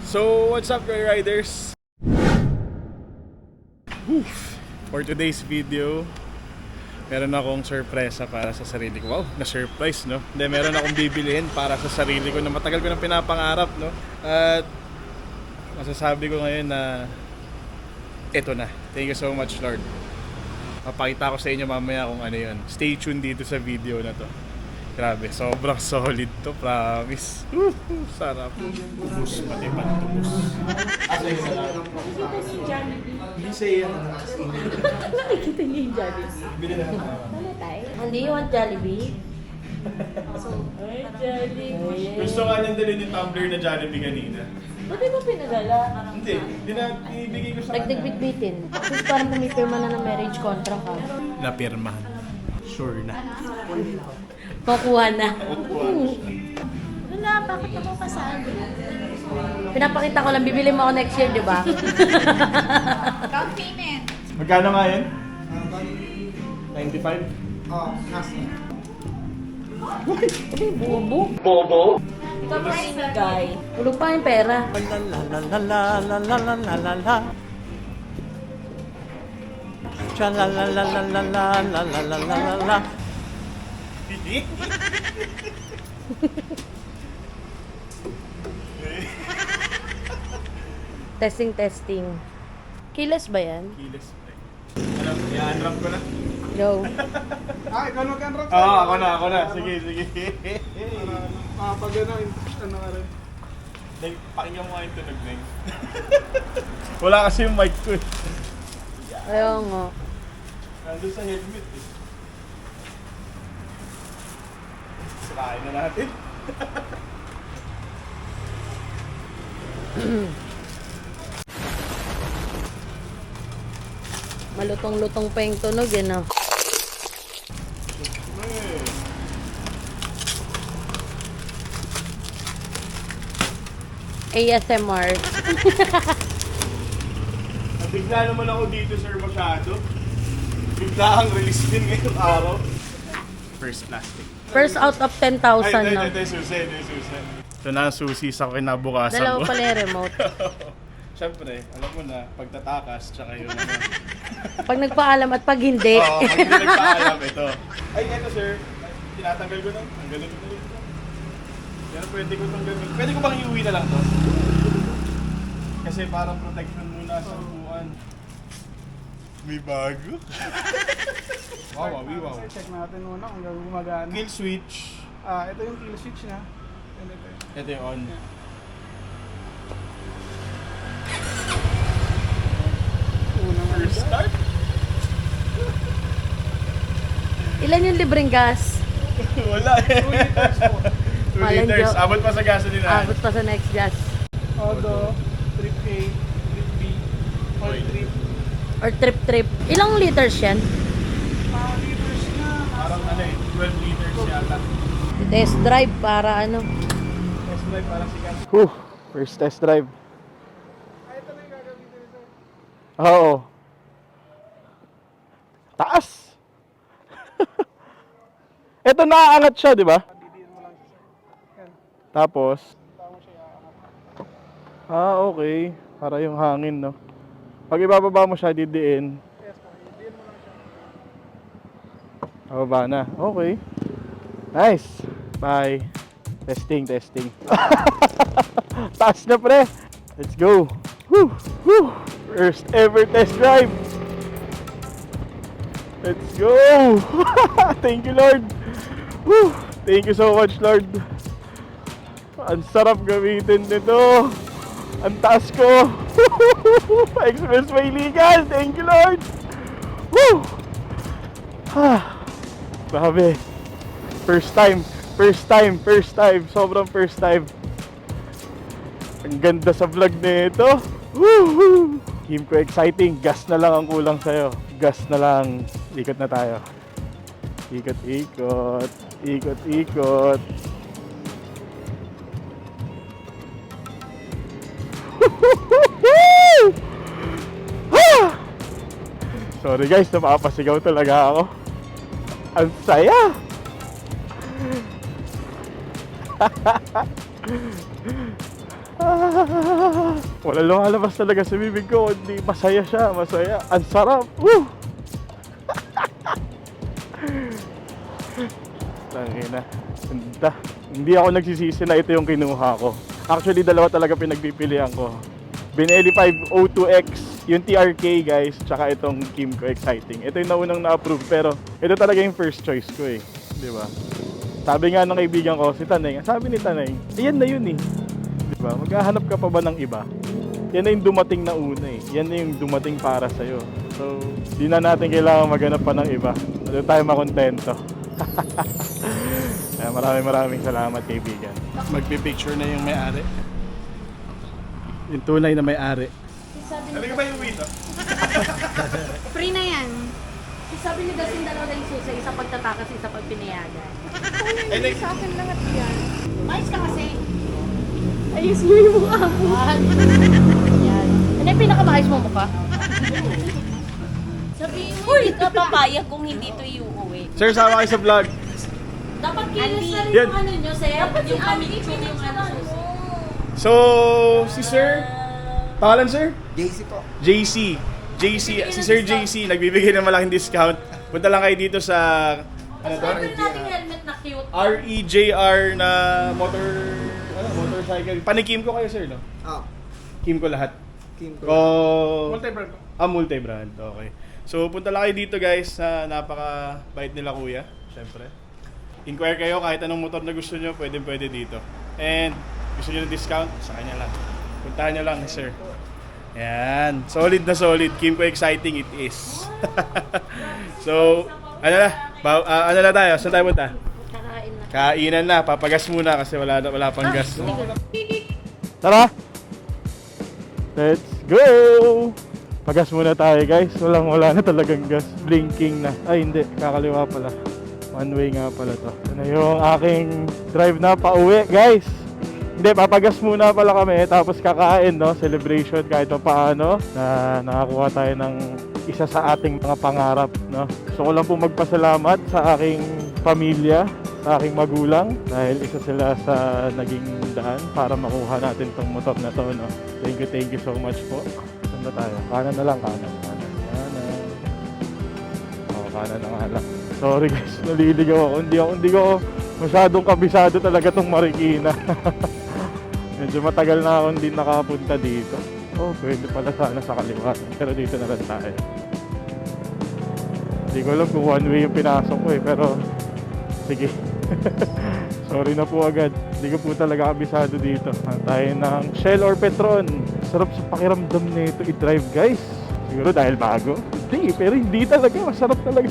So, what's up, Joy Riders? For today's video, meron akong sorpresa para sa sarili ko. Wow, na-surprise, no? Hindi, meron akong bibilihin para sa sarili ko na matagal ko nang pinapangarap, no? At masasabi ko ngayon na eto na. Thank you so much, Lord. Papakita ko sa inyo mamaya kung ano yun. Stay tuned dito sa video na to. Grabe, sobrang solid to, promise. Sarap. Tubos, pati pa tubos. Nakikita niya yung Jollibee. Ano tayo? Hindi, you want Jollibee? Ay, Jollibee. Gusto nga niyang dalhin yung tumbler na Jollibee kanina. Ba't di ba pinadala? Hindi, binibigay ko sa Nagdagbit-bitin. Kasi parang pumipirma na ng marriage contract ka. Napirmahan. Sure na. Makuha na. Wala, bakit ako kasali? Pinapakita ko lang, bibili mo ako next year, di ba? Down payment. Magkano nga yun? 95? Oh, nasa. Bobo. Bobo? Ikaw pa si guy. Tulog pa yung pera. Testing. Kilos ba yan? Kilos. Ano, i-unwrap ko na? Go. Ikaw mag-unwrap Oo, ako na. Sige. Pag ano ka rin. Like, pakinggan mo nga yung tunog na yun. Wala kasi yung mic ko eh. Ayaw nga. Nandun sa helmet eh. Sirain na natin. Malutong-lutong pa yung tunog, eh, no? ASMR. Nabigla naman ako dito, sir, masyado. Bigla ang release din ngayong araw. First plastic. First out of 10,000, no? Ito yung susi. Ito na ang susi sa kinabukasan Dalawa ko. pala yung remote. Siyempre, alam mo na, pagtatakas, tsaka yun ano. Pag nagpaalam at pag hindi. Oo, pag hindi nagpaalam, ito. Ay, ito sir, tinatanggal ko na. Ang ganito na rin ito. Yan, pwede ko itong gamitin. Pwede ko bang iuwi na lang to? Kasi parang protection muna sa upuan. May bago. Wow. Check natin muna kung gumagana. Kill switch. Ito yung kill switch niya. Ito yung on. First start? Ilan yung libreng gas? Wala eh. 2 liters po. 2 Walang liters. joke. Abot pa sa gasolina. Abot pa sa next gas. Auto, trip A, trip B, or trip. Or trip. Ilang liters yan? Liters na. Parang ano eh, 12 liters yata. Test drive para ano. Test drive parang sikat. First test drive. Ito na yung gagamitin ito. Oo. Taas! Ito naaangat siya, di ba? Didiin mo lang siya. Yan. Tapos, Tama siya iaangat. okay. Para yung hangin, no? Pag ibababa mo siya, didiin. Yes, didiin mo lang siya. Bababa na. Okay. Nice. Bye. Testing. Taas na, pre. Let's go. Woo! First ever test drive. Let's go. Thank you, Lord. Woo! Thank you so much, Lord. Ang sarap gamitin nito. Ang taas ko. Expressway legal. Thank you, Lord. Woo! Grabe. First time. Sobrang first time. Ang ganda sa vlog nito. Woo! Team ko exciting. Gas na lang ang kulang sa'yo. Gas na lang. Ikot na tayo. Ikot. Sorry guys, napapasigaw talaga ako. Ang saya! Wala lumalabas talaga sa bibig ko, kundi masaya siya, masaya. Ang sarap! Woo! Tangina. Ganda. Hindi ako nagsisisi na ito yung kinuha ko. Actually, dalawa talaga pinagpipilian ko. Benelli 502X, yung TRK guys, tsaka itong Kimco Exciting. Ito yung naunang na-approve, pero ito talaga yung first choice ko eh. Di ba? Sabi nga ng kaibigan ko, si Taneng, sabi ni Taneng, yan na yun eh. Di ba? Maghahanap ka pa ba ng iba? Yan na yung dumating na una eh. Yan na yung dumating para sa'yo. So, di na natin kailangan maghanap pa ng iba. Doon tayo makontento. Kaya maraming salamat kaibigan. Magpipicture na yung may-ari. Yung tunay na may-ari. Sabi Ano ba yung wito? Free na yan. Sabi ni Dasin dalawa na yung susi, isa pagtatakas, isa pag pinayagan. Ay, Sa akin lahat yan. Mais ka kasi. Ayos mo yung mukha mo. Yan. Ano yung pinakamaayos mo mukha? Sabihin mo, hindi ka papayag kung hindi to iuuwi. Sir, sama kayo sa vlog. Dapat kinis na rin Yan. yung ano nyo, sir. Dapat yung pamicture yung ano susi. So, si Sir, pangalan Sir? JC po. JC, si Sir JC, nagbibigay ng malaking discount. Punta lang kayo dito sa, ano to? Sabi natin helmet na cute. REJR na motorcycle. Panikim ko kayo Sir, no? Ah, Kim ko lahat. Kim ko. Multi-brand. Multi-brand. Okay. So, punta lang kayo dito guys sa napaka-bait nila kuya. Siyempre. Inquire kayo kahit anong motor na gusto nyo, pwede dito. And gusto nyo ng discount, sa kanya lang. Puntahan nyo lang, sir. Yan. Solid na solid. Kimco Exciting it is. So, ano na? Ano na tayo? Saan tayo punta? Kakain na. Kainan na. Papagas muna kasi wala pang gas. Tara! Let's go! Pagas muna tayo guys. Wala na talagang gas. Blinking na. Ay hindi, kakaliwa pala. One way nga pala to. Ito na yung aking drive na pauwi guys. Hindi, papagas muna pala kami. Tapos kakain, no? Celebration kahit pa paano. Na nakakuha tayo ng isa sa ating mga pangarap, no? Gusto ko lang po magpasalamat sa aking pamilya, sa aking magulang. Dahil isa sila sa naging daan para makuha natin tong motor na to, no? Thank you so much po. Saan na tayo? Kanan na lang, kanan. Kanan na nga lang. Sorry guys, naliligaw ako. Hindi ko masyadong kabisado talaga tong Marikina. Medyo matagal na ako hindi nakapunta dito. Oh, pwede pala sana sa kaliwa. Pero dito na lang tayo. Hindi ko alam kung one way yung pinasok ko eh. Pero, sige. Sorry na po agad. Hindi ko po talaga kabisado dito. Tayo ng Shell or Petron. Sarap sa pakiramdam nito i-drive guys. Siguro dahil bago. Hindi, pero hindi talaga. Masarap talaga.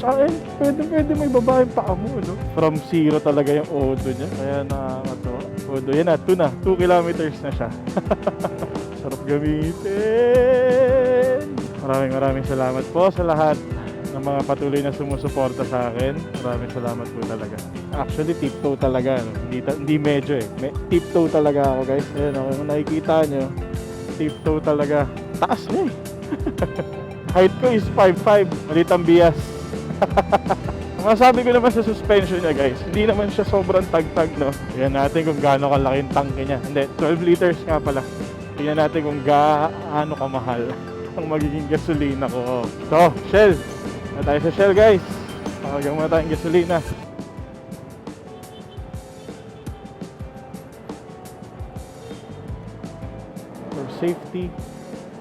Tsaka pwede may babae pa mo, no? From zero talaga yung auto niya. Kaya nakakatawa. Auto, yan na, 2 kilometers na siya. Sarap gamitin. Maraming salamat po sa lahat ng mga patuloy na sumusuporta sa akin. Maraming salamat po talaga. Actually, tiptoe talaga. No? Hindi medyo eh. Tiptoe talaga ako guys. Ayan, okay, kung nakikita nyo, tiptoe talaga. Taas niya eh. Height ko is 5'5". Malit ang bias. Masabi ko naman sa suspension niya guys, hindi naman siya sobrang tagtag, no? Tingnan natin kung gaano kalaki yung tangke niya. Hindi, 12 liters nga pala. Tingnan natin kung gaano kamahal ang magiging gasolina ko. So, Shell. Na tayo sa Shell guys. Pakagang muna tayong gasolina. For safety.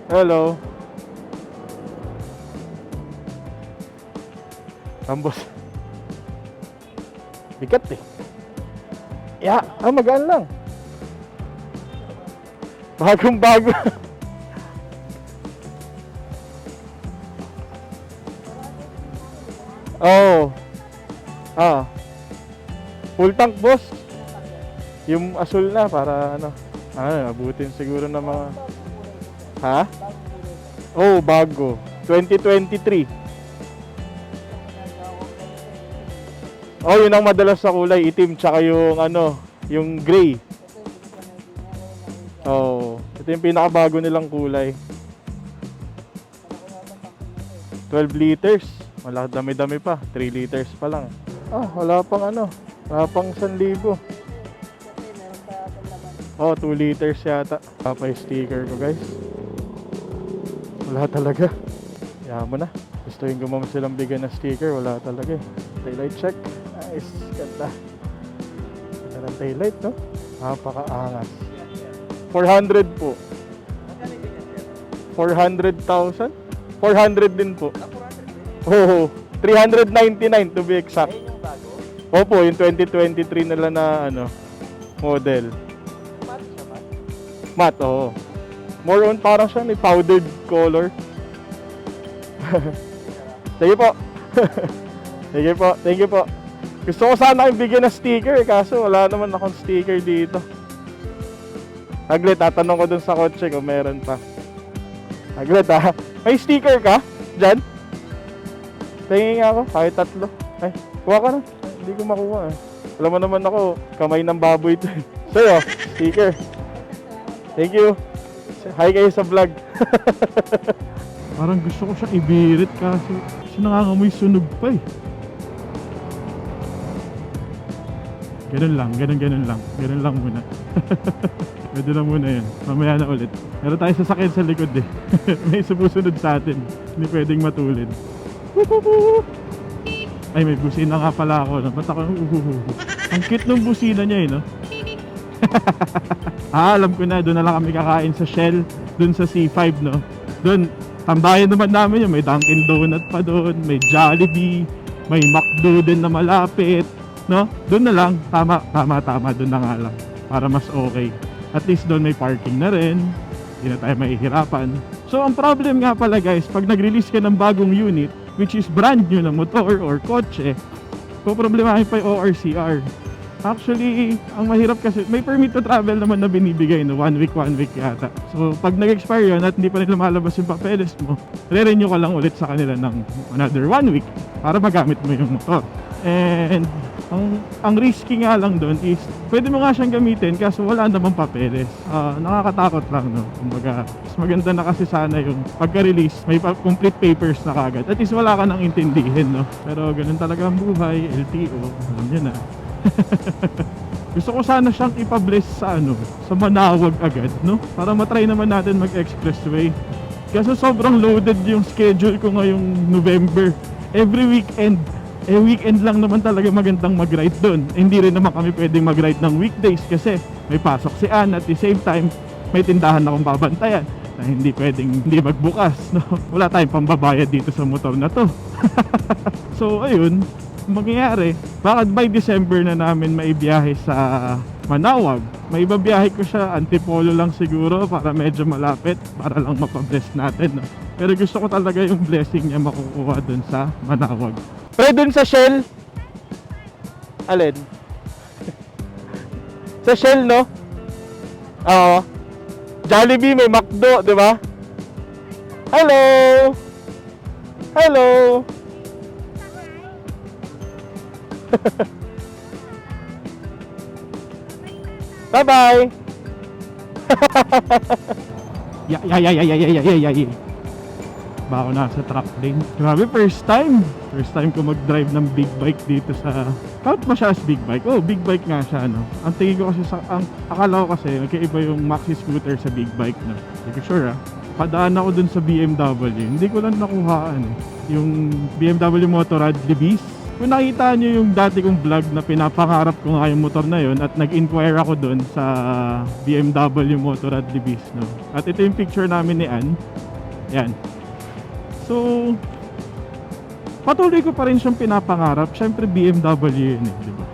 Hello. Ambos. Bigat eh. Magaan lang. Bagong bago. Oh. Full tank boss. Yung asul na para abutin siguro ng mga Oh, bago. 2023. Oh, yun ang madalas sa kulay, itim tsaka yung yung gray. Oh, ito yung pinakabago nilang kulay. 12 liters. Wala, dami-dami pa. 3 liters pa lang. Wala pang wala pang 1,000. Oh, 2 liters yata. Pa yung sticker ko, guys. Wala talaga. Yaman mo na. Gustuin ko naman silang bigyan ng sticker. Wala talaga eh. Taillight check. Nice. Ganda. Ganda ng taillight, no? Napaka-angas. 400 po. 400,000? 400 din po. Oo. 399 to be exact. Opo, yung 2023 nila na model. Matte, oo. More on parang siya may powdered color. Sige po. Sige po, thank you po. Gusto ko sana yung bigyan ng sticker kaso wala naman akong sticker dito. Aglet, tatanong ko dun sa kotse kung meron pa. Aglet ha, may sticker ka? Diyan? Tingin nga ako, kahit 3. Ay, kuha ka na. Hindi ko makuha eh. Alam mo naman ako, kamay ng baboy ito eh. Sa'yo, sticker. Thank you. Hi kayo sa vlog. Parang gusto ko siya ibirit kasi nangangamoy sunog pa eh. Ganun lang, ganun lang. Ganun lang muna. Pwede na muna yan. Mamaya na ulit. Meron tayo sasakyan sa likod eh. May sumusunod sa atin. Hindi pwedeng matulid. Ay, may busina nga pala ako. Ba't ako ang cute ng busina niya eh, no? Alam ko na, doon na lang kami kakain sa Shell, doon sa C5, no? Doon, tambayan naman namin yun. May Dunkin Donut pa doon, may Jollibee, may McDo din na malapit, no? Doon na lang, tama, doon na nga lang. Para mas okay. At least doon may parking na rin, hindi na tayo mahihirapan. So, ang problem nga pala guys, pag nag-release ka ng bagong unit, which is brand new na motor or kotse, poproblemahin pa yung ORCR. Actually, ang mahirap kasi, may permit to travel naman na binibigay, no? 1 week yata. So, pag nag-expire yun at hindi pa rin lumalabas yung papeles mo, re-renew ka lang ulit sa kanila ng another 1 week para magamit mo yung motor. And ang risky nga lang doon is pwede mo nga siyang gamitin kaso wala namang papeles. Nakakatakot lang, no? Kumbaga, mas maganda na kasi sana yung pagka-release may complete papers na kagad. At least wala ka nang intindihin, no? Pero ganun talaga ang buhay, LTO, alam niyo na. Gusto ko sana siyang ipabless sa sa Manawag agad, no? Para matry naman natin mag-expressway. Kasi sobrang loaded yung schedule ko ngayong November. Every weekend lang naman talaga magandang mag-ride doon. Hindi rin naman kami pwedeng mag-ride ng weekdays kasi may pasok si Ann at the same time may tindahan akong babantayan na hindi pwedeng hindi magbukas, no? Wala tayong pambabayad dito sa motor na to. So ayun, mangyayari, bakit by December na namin maibiyahe sa Manawag? May ibabiyahe ko siya, Antipolo lang siguro para medyo malapit, para lang mapabless natin, no? Pero gusto ko talaga yung blessing niya makukuha dun sa Manawag. Pero dun sa Shell, alin? Sa Shell, no? Oo. Jollibee, may McDo, di ba? Hello! Hello! Bye-bye! Ba ako nasa truck lane. Grabe, first time ko mag-drive ng big bike dito sa... Count mo siya as big bike? Oh, big bike nga siya, no? Ang tingin ko kasi akala ko kasi nagkaiba yung maxi scooter sa big bike, no? Hindi ko sure, Padaan ako dun sa BMW. Hindi ko lang nakuhaan, yung BMW Motorrad Libis. Kung nakita nyo yung dati kong vlog na pinapangarap ko nga yung motor na yun at nag-inquire ako dun sa BMW Motorrad Libis, no? At ito yung picture namin ni Ann. Yan. So, patuloy ko pa rin siyang pinapangarap. Siyempre BMW yun, di ba?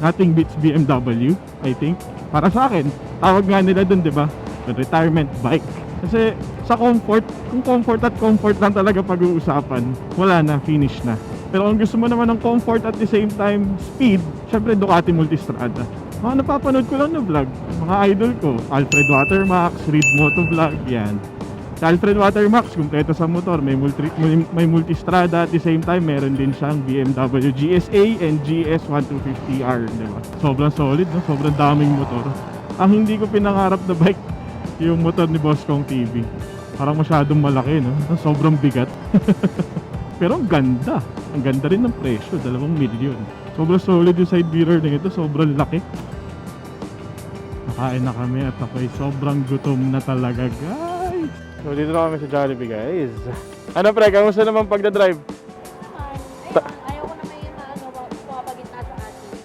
Nothing beats BMW, I think. Para sa akin, tawag nga nila dun, di ba? Retirement bike. Kasi sa comfort, kung comfort lang talaga pag-uusapan, wala na, finish na. Pero kung gusto mo naman ng comfort at the same time speed, syempre Ducati Multistrada. Mga napapanood ko lang na vlog, mga idol ko, Alfred Watermax, Reed Motovlog, yan. Si Alfred Watermax, kumpleto sa motor, may Multistrada at the same time meron din siyang BMW GSA and GS 1250R, diba? Sobrang solid, no? Sobrang daming motor. Ang hindi ko pinangarap na bike, yung motor ni Boss Kong TV. Parang masyadong malaki, no? Sobrang bigat. Pero ang ganda. Ang ganda rin ng presyo, 2 milyon. Sobrang solid yung side mirror na ito, sobrang laki. Kakain na kami at ako'y sobrang gutom na talaga, guys. So dito na kami sa Jollibee, guys. Ano pre, kamusta naman pagdadrive? Ayaw ko na may pumapagitna sa atin.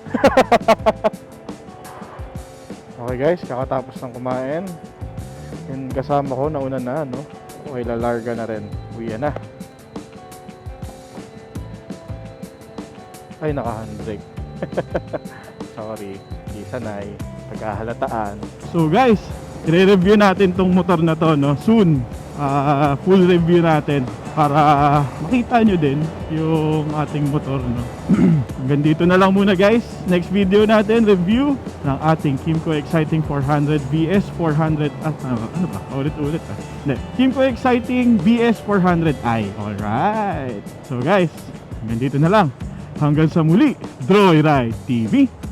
Okay guys, kakatapos ng kumain. Yung kasama ko, nauna na, no? Okay, lalarga na rin. Uwi na. Ay, naka-handbrake. Sorry, di sanay. Pagkahalataan. So guys, i-review natin tong motor na to, no? Soon. Full review natin para makita nyo din yung ating motor, no? Hanggang dito na lang muna guys. Next video natin, review ng ating Kymco Exciting 400 BS 400 ano ba? Ulit-ulit Hindi. Kymco Exciting BS 400i. Alright. So guys, hanggang dito na lang. Hanggang sa muli, Droy Ride TV.